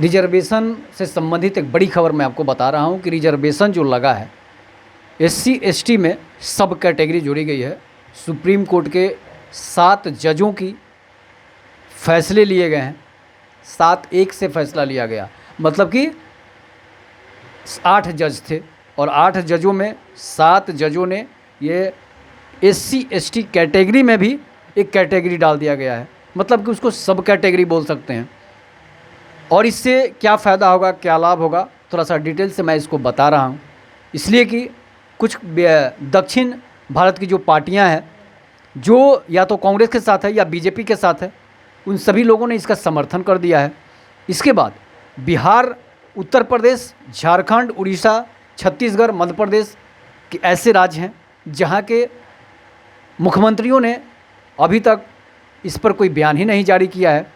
Reservation से संबंधित एक बड़ी खबर मैं आपको बता रहा हूं कि रिजर्वेशन जो लगा है SC ST में सब कैटेगरी जोड़ी गई है। सुप्रीम कोर्ट के 7 जजों की फैसले लिए गए हैं, 7-1 से फैसला लिया गया। मतलब कि 8 जज थे और 8 जजों में 7 जजों ने ये SC ST कैटेगरी में भी एक कैटेगरी डाल दिया गया है। मतलब कि उसको सब कैटेगरी बोल सकते हैं। और इससे क्या फ़ायदा होगा, क्या लाभ होगा, थोड़ा सा डिटेल से मैं इसको बता रहा हूँ। इसलिए कि कुछ दक्षिण भारत की जो पार्टियां हैं, जो या तो कांग्रेस के साथ है या बीजेपी के साथ है, उन सभी लोगों ने इसका समर्थन कर दिया है। इसके बाद बिहार, उत्तर प्रदेश, झारखंड, उड़ीसा, छत्तीसगढ़, मध्य प्रदेश के ऐसे राज्य हैं जहां के मुख्यमंत्रियों ने अभी तक इस पर कोई बयान ही नहीं जारी किया है,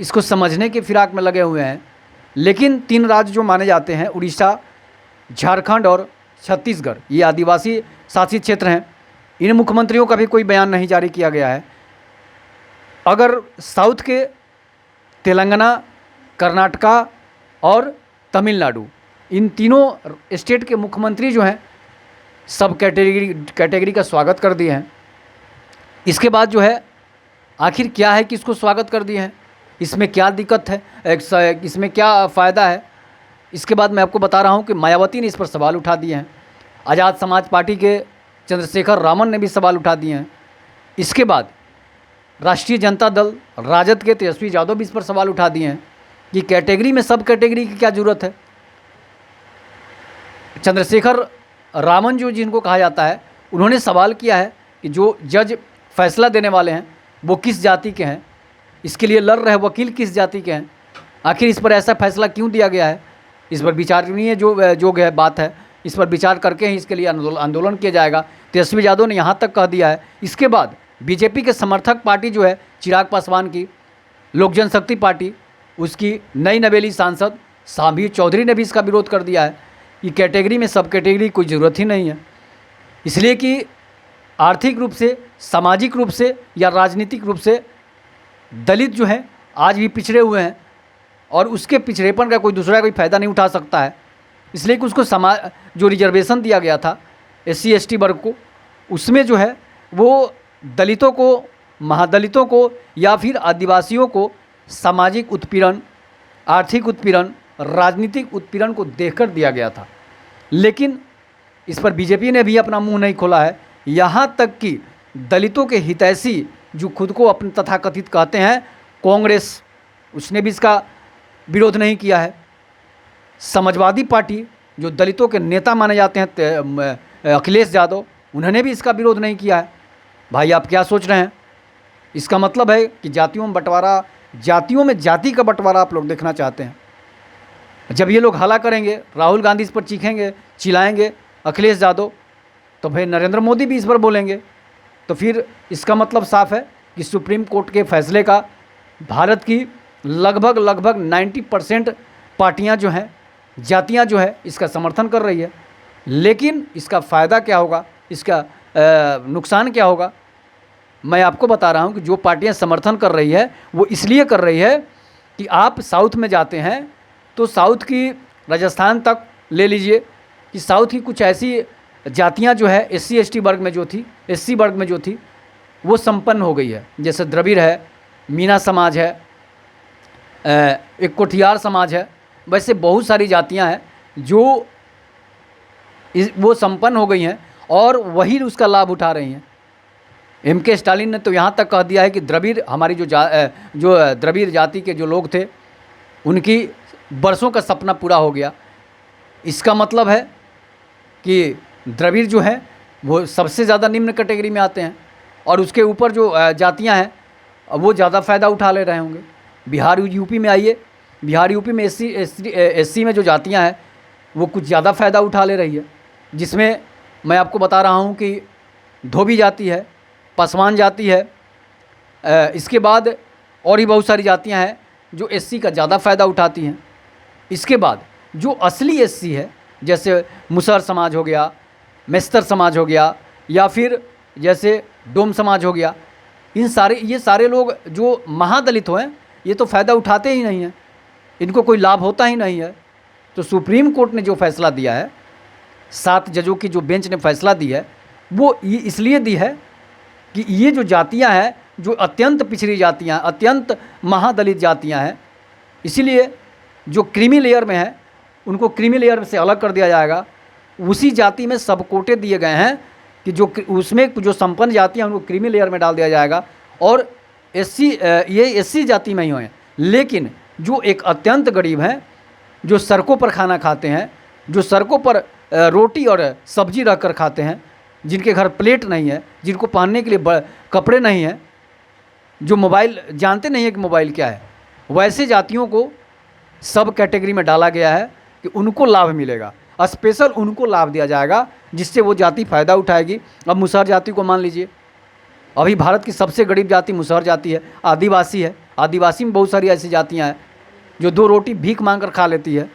इसको समझने के फिराक में लगे हुए हैं। लेकिन 3 राज्य जो माने जाते हैं, उड़ीसा, झारखंड और छत्तीसगढ़, ये आदिवासी शासित क्षेत्र हैं। इन मुख्यमंत्रियों का भी कोई बयान नहीं जारी किया गया है। अगर साउथ के तेलंगाना, कर्नाटका और तमिलनाडु, इन तीनों स्टेट के मुख्यमंत्री जो हैं सब कैटेगरी का स्वागत कर दिए हैं। इसके बाद जो है आखिर क्या है कि इसको स्वागत कर दिए हैं, इसमें क्या दिक्कत है, इसमें क्या फ़ायदा है, इसके बाद मैं आपको बता रहा हूं कि मायावती ने इस पर सवाल उठा दिए हैं। आज़ाद समाज पार्टी के चंद्रशेखर रामन ने भी सवाल उठा दिए हैं। इसके बाद राष्ट्रीय जनता दल, राजद के तेजस्वी यादव भी इस पर सवाल उठा दिए हैं कि कैटेगरी में सब कैटेगरी की क्या ज़रूरत है। चंद्रशेखर रामन जो जिनको कहा जाता है, उन्होंने सवाल किया है कि जो जज फैसला देने वाले हैं वो किस जाति के हैं, इसके लिए लड़ रहे वकील किस जाति के हैं, आखिर इस पर ऐसा फैसला क्यों दिया गया है, इस पर विचारणीय जो बात है, इस पर विचार करके ही इसके लिए आंदोलन किया जाएगा। तेजस्वी यादव ने यहाँ तक कह दिया है। इसके बाद बीजेपी के समर्थक पार्टी जो है चिराग पासवान की लोक जनशक्ति पार्टी, उसकी नई नवेली सांसद साध्वी चौधरी ने भी इसका विरोध कर दिया है कि कैटेगरी में सब कैटेगरी कोई ज़रूरत ही नहीं है, इसलिए कि आर्थिक रूप से, सामाजिक रूप से या राजनीतिक रूप से दलित जो हैं आज भी पिछड़े हुए हैं और उसके पिछड़ेपन का कोई दूसरा कोई फ़ायदा नहीं उठा सकता है। इसलिए कि उसको जो रिजर्वेशन दिया गया था SC ST वर्ग को, उसमें जो है वो दलितों को, महादलितों को या फिर आदिवासियों को सामाजिक उत्पीड़न, आर्थिक उत्पीड़न, राजनीतिक उत्पीड़न को देखकर दिया गया था। लेकिन इस पर बीजेपी ने भी अपना मुंह नहीं खोला है। यहाँ तक कि दलितों के हितैषी जो खुद को अपने तथाकथित कहते हैं कांग्रेस, उसने भी इसका विरोध नहीं किया है। समाजवादी पार्टी जो दलितों के नेता माने जाते हैं अखिलेश यादव, उन्होंने भी इसका विरोध नहीं किया है। भाई आप क्या सोच रहे हैं? इसका मतलब है कि जातियों में बंटवारा, जातियों में जाति का बंटवारा आप लोग देखना चाहते हैं। जब ये लोग हल्ला करेंगे, राहुल गांधी इस पर चीखेंगे, चिल्लाएंगे, अखिलेश यादव, तो भाई नरेंद्र मोदी भी इस पर बोलेंगे। तो फिर इसका मतलब साफ है कि सुप्रीम कोर्ट के फैसले का भारत की लगभग 90% पार्टियां जो हैं, जातियां जो है, इसका समर्थन कर रही है। लेकिन इसका फ़ायदा क्या होगा, इसका नुकसान क्या होगा, मैं आपको बता रहा हूं कि जो पार्टियां समर्थन कर रही है वो इसलिए कर रही है कि आप साउथ में जाते हैं तो साउथ की राजस्थान तक ले लीजिए कि साउथ की कुछ ऐसी जातियां जो है SC ST वर्ग में जो थी, SC वर्ग में जो थी, वो संपन्न हो गई है। जैसे द्रविड़ है, मीना समाज है, एक कोठियार समाज है, वैसे बहुत सारी जातियां हैं जो वो संपन्न हो गई हैं और वही उसका लाभ उठा रही हैं। MK स्टालिन ने तो यहाँ तक कह दिया है कि द्रविड़, हमारी जो द्रविड़ जाति के जो लोग थे, उनकी बरसों का सपना पूरा हो गया। इसका मतलब है कि द्रविड़ जो है वो सबसे ज़्यादा निम्न कैटेगरी में आते हैं और उसके ऊपर जो जातियां हैं वो ज़्यादा फ़ायदा उठा ले रहे होंगे। बिहार UP में आइए, बिहार UP में SC में जो जातियां हैं वो कुछ ज़्यादा फ़ायदा उठा ले रही है, जिसमें मैं आपको बता रहा हूँ कि धोबी जाति है, पासवान जाति है, इसके बाद और भी बहुत सारी जातियां हैं जो SC का ज़्यादा फ़ायदा उठाती हैं। इसके बाद जो असली SC है, जैसे मुसहर समाज हो गया, मेस्तर समाज हो गया, या फिर जैसे डोम समाज हो गया, ये सारे लोग जो महादलित हैं, ये तो फ़ायदा उठाते ही नहीं हैं, इनको कोई लाभ होता ही नहीं है। तो सुप्रीम कोर्ट ने जो फैसला दिया है, 7 जजों की जो बेंच ने फैसला दी है, वो ये इसलिए दी है कि ये जो जातियां हैं, जो अत्यंत पिछड़ी जातियां, अत्यंत महादलित जातियां हैं, इसीलिए जो क्रीमी लेयर में है उनको क्रीमी लेयर से अलग कर दिया जाएगा। उसी जाति में सब कोटे दिए गए हैं कि जो उसमें जो संपन्न जाति हैं उनको क्रीमी लेयर में डाल दिया जाएगा, और ये एससी जाति में ही हैं। लेकिन जो एक अत्यंत गरीब हैं, जो सड़कों पर खाना खाते हैं, जो सड़कों पर रोटी और सब्जी रख कर खाते हैं, जिनके घर प्लेट नहीं है, जिनको पहनने के लिए कपड़े नहीं हैं, जो मोबाइल जानते नहीं है कि मोबाइल क्या है, वैसे जातियों को सब कैटेगरी में डाला गया है कि उनको लाभ मिलेगा, स्पेशल उनको लाभ दिया जाएगा, जिससे वो जाति फ़ायदा उठाएगी। अब मुसहर जाति को मान लीजिए, अभी भारत की सबसे गरीब जाति मुसहर जाति है, आदिवासी है। आदिवासी में बहुत सारी ऐसी जातियाँ हैं जो 2 रोटी भीख मांग कर खा लेती है।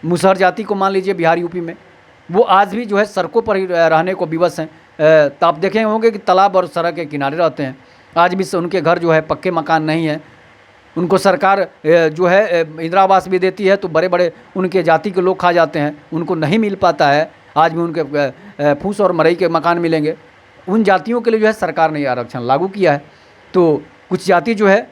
मुसहर जाति को मान लीजिए बिहार यूपी में, वो आज भी जो है सड़कों पर ही रहने को विवश हैं। तो आप देखे होंगे कि तालाब और सड़क के किनारे रहते हैं। आज भी उनके घर जो है पक्के मकान नहीं है। उनको सरकार जो है इंदिरा आवास भी देती है, तो बड़े बड़े उनके जाति के लोग खा जाते हैं, उनको नहीं मिल पाता है। आज भी उनके फूस और मरई के मकान मिलेंगे। उन जातियों के लिए जो है सरकार ने आरक्षण लागू किया है। तो कुछ जाति जो है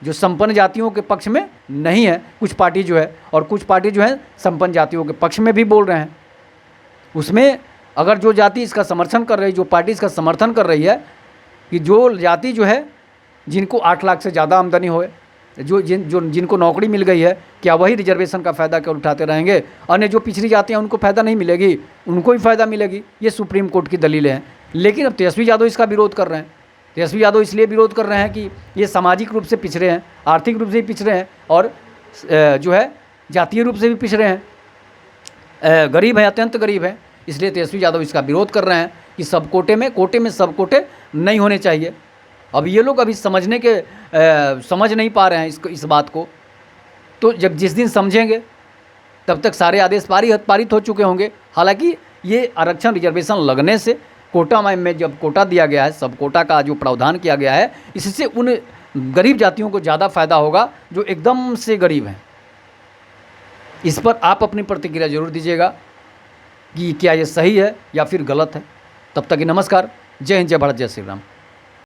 जो संपन्न जातियों के पक्ष में नहीं है, कुछ पार्टी जो है, और कुछ पार्टी जो है संपन्न जातियों के पक्ष में भी बोल रहे हैं। उसमें अगर जो जाति इसका समर्थन कर रही, जो पार्टी इसका समर्थन कर रही है कि जो जाति जो है जिनको 8 लाख से ज़्यादा आमदनी होए, जिनको नौकरी मिल गई है, क्या वही रिजर्वेशन का फ़ायदा क्या उठाते रहेंगे? अन्य जो पिछड़ी जातियाँ उनको फ़ायदा नहीं मिलेगी, उनको ही फ़ायदा मिलेगी। ये सुप्रीम कोर्ट की दलीलें हैं। लेकिन अब तेजस्वी यादव इसका विरोध कर रहे हैं। तेजस्वी यादव इसलिए विरोध कर रहे हैं कि ये सामाजिक रूप से पिछड़े हैं, आर्थिक रूप से भी पिछड़े हैं, और जो है जातीय रूप से भी पिछड़े हैं, गरीब हैं, अत्यंत गरीब हैं। इसलिए तेजस्वी यादव इसका विरोध कर रहे हैं कि सब कोटे में सब कोटे नहीं होने चाहिए। अब ये लोग अभी समझ नहीं पा रहे हैं इस बात को। तो जब जिस दिन समझेंगे तब तक सारे आदेश पारित हो चुके होंगे। हालांकि ये आरक्षण रिजर्वेशन लगने से कोटा में जब कोटा दिया गया है, सब कोटा का जो प्रावधान किया गया है, इससे उन गरीब जातियों को ज़्यादा फायदा होगा जो एकदम से गरीब हैं। इस पर आप अपनी प्रतिक्रिया जरूर दीजिएगा कि क्या ये सही है या फिर गलत है। तब तक नमस्कार। जय हिंद, जय भारत, जय श्री राम।